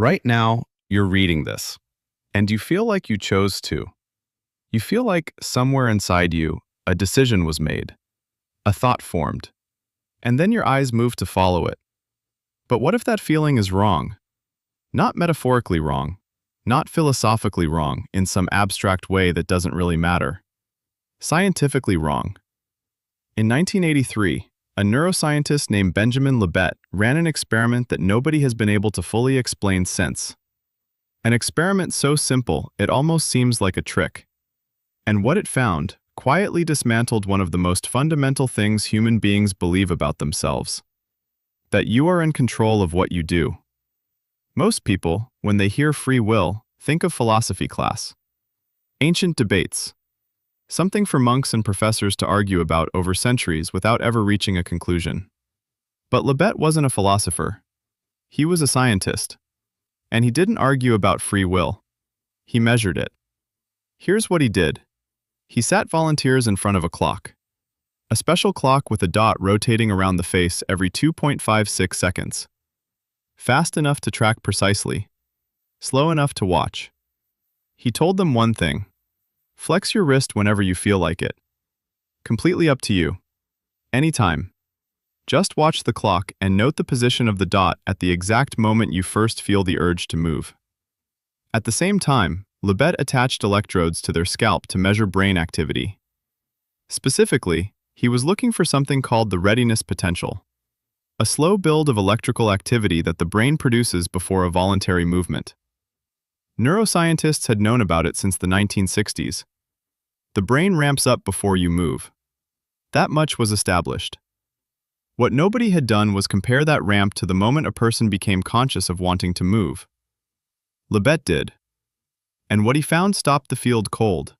Right now, you're reading this, and you feel like you chose to. You feel like somewhere inside you, a decision was made, a thought formed, and then your eyes move to follow it. But what if that feeling is wrong? Not metaphorically wrong, not philosophically wrong in some abstract way that doesn't really matter. Scientifically wrong. In 1983, a neuroscientist named Benjamin Libet ran an experiment that nobody has been able to fully explain since. An experiment so simple it almost seems like a trick. And what it found quietly dismantled one of the most fundamental things human beings believe about themselves: that you are in control of what you do. Most people, when they hear free will, think of philosophy class. Ancient debates. Something for monks and professors to argue about over centuries without ever reaching a conclusion. But Libet wasn't a philosopher. He was a scientist. And he didn't argue about free will. He measured it. Here's what he did. He sat volunteers in front of a clock. A special clock with a dot rotating around the face every 2.56 seconds. Fast enough to track precisely. Slow enough to watch. He told them one thing. Flex your wrist whenever you feel like it. Completely up to you. Anytime. Just watch the clock and note the position of the dot at the exact moment you first feel the urge to move. At the same time, Libet attached electrodes to their scalp to measure brain activity. Specifically, he was looking for something called the readiness potential, a slow build of electrical activity that the brain produces before a voluntary movement. Neuroscientists had known about it since the 1960s. The brain ramps up before you move. That much was established. What nobody had done was compare that ramp to the moment a person became conscious of wanting to move. Libet did. And what he found stopped the field cold.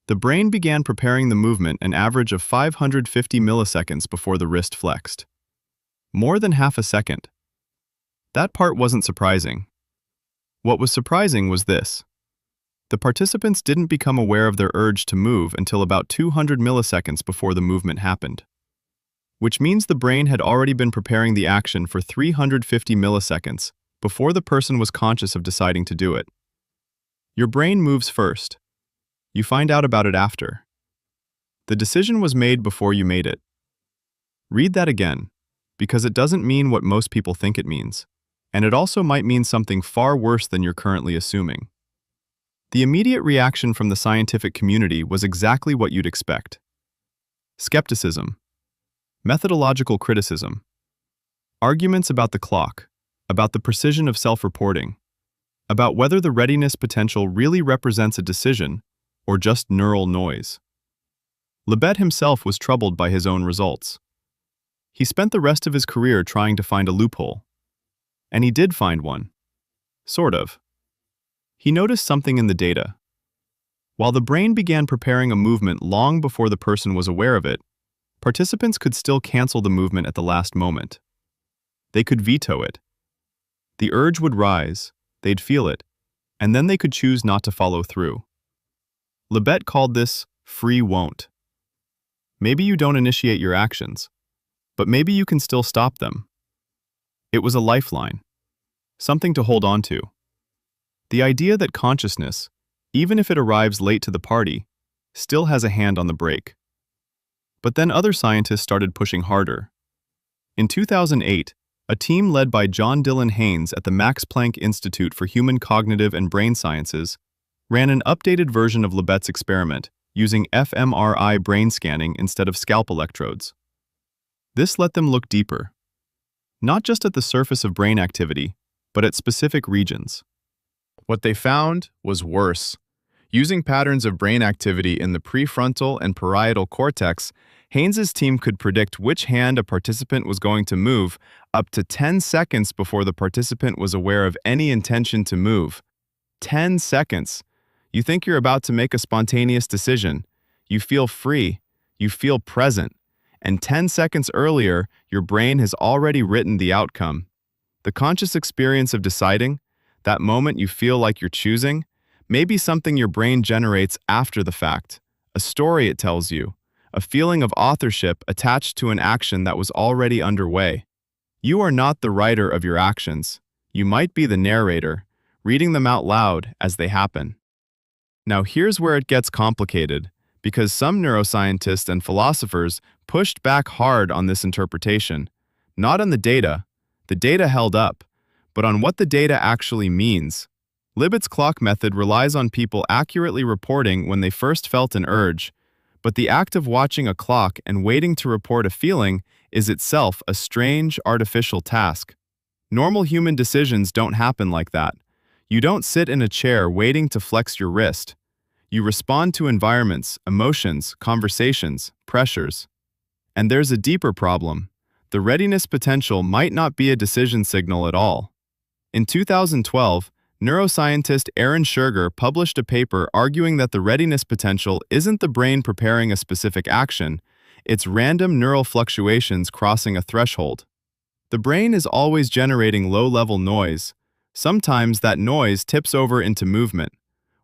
The brain began preparing the movement an average of 550 milliseconds before the wrist flexed. More than half a second. That part wasn't surprising. What was surprising was this. The participants didn't become aware of their urge to move until about 200 milliseconds before the movement happened. Which means the brain had already been preparing the action for 350 milliseconds before the person was conscious of deciding to do it. Your brain moves first. You find out about it after. The decision was made before you made it. Read that again, because it doesn't mean what most people think it means, and it also might mean something far worse than you're currently assuming. The immediate reaction from the scientific community was exactly what you'd expect. Skepticism. Methodological criticism. Arguments about the clock, about the precision of self-reporting, about whether the readiness potential really represents a decision or just neural noise. Libet himself was troubled by his own results. He spent the rest of his career trying to find a loophole. And he did find one. Sort of. He noticed something in the data. While the brain began preparing a movement long before the person was aware of it, participants could still cancel the movement at the last moment. They could veto it. The urge would rise, they'd feel it, and then they could choose not to follow through. Libet called this free won't. Maybe you don't initiate your actions, but maybe you can still stop them. It was a lifeline, something to hold on to. The idea that consciousness, even if it arrives late to the party, still has a hand on the brake. But then other scientists started pushing harder. In 2008, a team led by John Dylan Haynes at the Max Planck Institute for Human Cognitive and Brain Sciences ran an updated version of Libet's experiment using fMRI brain scanning instead of scalp electrodes. This let them look deeper, not just at the surface of brain activity, but at specific regions. What they found was worse. Using patterns of brain activity in the prefrontal and parietal cortex, Haynes's team could predict which hand a participant was going to move up to 10 seconds before the participant was aware of any intention to move. 10 seconds. You think you're about to make a spontaneous decision. You feel free. You feel present. And 10 seconds earlier, your brain has already written the outcome. The conscious experience of deciding, that moment you feel like you're choosing, may be something your brain generates after the fact, a story it tells you, a feeling of authorship attached to an action that was already underway. You are not the writer of your actions. You might be the narrator, reading them out loud as they happen. Now here's where it gets complicated, because some neuroscientists and philosophers pushed back hard on this interpretation, not on the data held up, but on what the data actually means. Libet's clock method relies on people accurately reporting when they first felt an urge, but the act of watching a clock and waiting to report a feeling is itself a strange, artificial task. Normal human decisions don't happen like that. You don't sit in a chair waiting to flex your wrist. You respond to environments, emotions, conversations, pressures. And there's a deeper problem. The readiness potential might not be a decision signal at all. In 2012, neuroscientist Aaron Scherger published a paper arguing that the readiness potential isn't the brain preparing a specific action, it's random neural fluctuations crossing a threshold. The brain is always generating low-level noise. Sometimes that noise tips over into movement.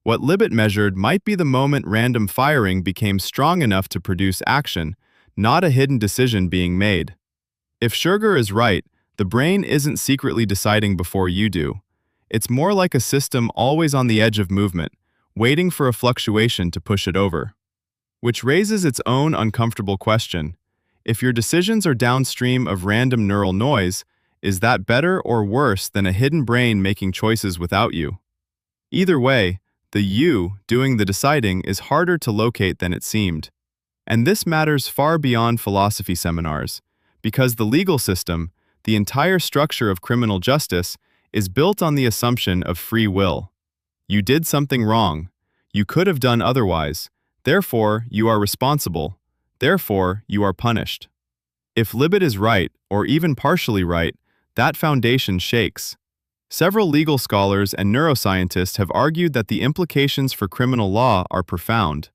What Libet measured might be the moment random firing became strong enough to produce action, not a hidden decision being made. If Scherger is right, the brain isn't secretly deciding before you do. It's more like a system always on the edge of movement, waiting for a fluctuation to push it over. Which raises its own uncomfortable question. If your decisions are downstream of random neural noise, is that better or worse than a hidden brain making choices without you? Either way, the you doing the deciding is harder to locate than it seemed. And this matters far beyond philosophy seminars, because the legal system, the entire structure of criminal justice, is built on the assumption of free will. You did something wrong. You could have done otherwise. Therefore, you are responsible. Therefore, you are punished. If Libet is right, or even partially right, that foundation shakes. Several legal scholars and neuroscientists have argued that the implications for criminal law are profound.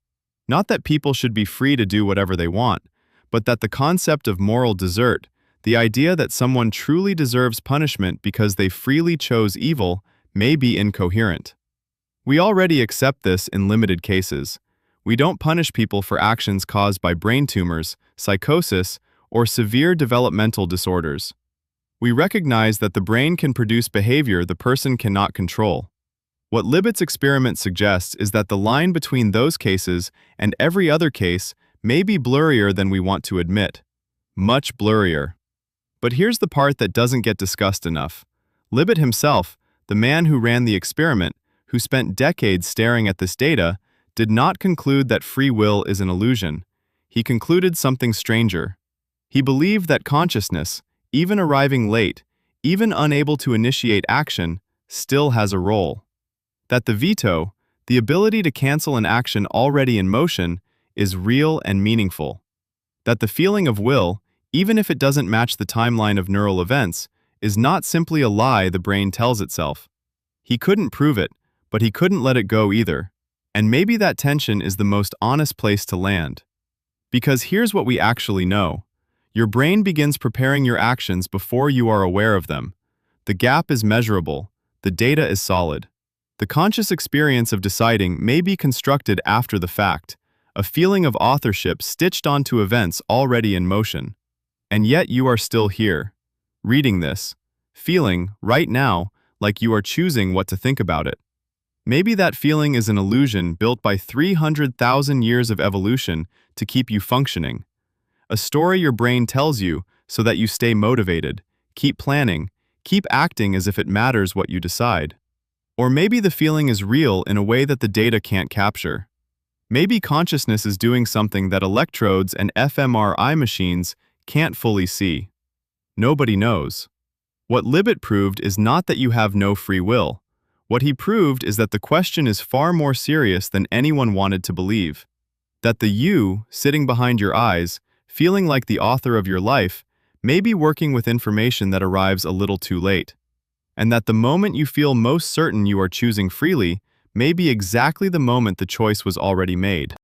Not that people should be free to do whatever they want, but that the concept of moral desert, the idea that someone truly deserves punishment because they freely chose evil, may be incoherent. We already accept this in limited cases. We don't punish people for actions caused by brain tumors, psychosis, or severe developmental disorders. We recognize that the brain can produce behavior the person cannot control. What Libet's experiment suggests is that the line between those cases and every other case may be blurrier than we want to admit. Much blurrier. But here's the part that doesn't get discussed enough. Libet himself, the man who ran the experiment, who spent decades staring at this data, did not conclude that free will is an illusion. He concluded something stranger. He believed that consciousness, even arriving late, even unable to initiate action, still has a role. That the veto, the ability to cancel an action already in motion, is real and meaningful. That the feeling of will, even if it doesn't match the timeline of neural events, is not simply a lie the brain tells itself. He couldn't prove it, but he couldn't let it go either. And maybe that tension is the most honest place to land. Because here's what we actually know. Your brain begins preparing your actions before you are aware of them. The gap is measurable. The data is solid. The conscious experience of deciding may be constructed after the fact, a feeling of authorship stitched onto events already in motion. And yet you are still here, reading this, feeling, right now, like you are choosing what to think about it. Maybe that feeling is an illusion built by 300,000 years of evolution to keep you functioning. A story your brain tells you so that you stay motivated, keep planning, keep acting as if it matters what you decide. Or maybe the feeling is real in a way that the data can't capture. Maybe consciousness is doing something that electrodes and fMRI machines can't fully see. Nobody knows. What Libet proved is not that you have no free will. What he proved is that the question is far more serious than anyone wanted to believe. That the you, sitting behind your eyes, feeling like the author of your life, may be working with information that arrives a little too late. And that the moment you feel most certain you are choosing freely may be exactly the moment the choice was already made.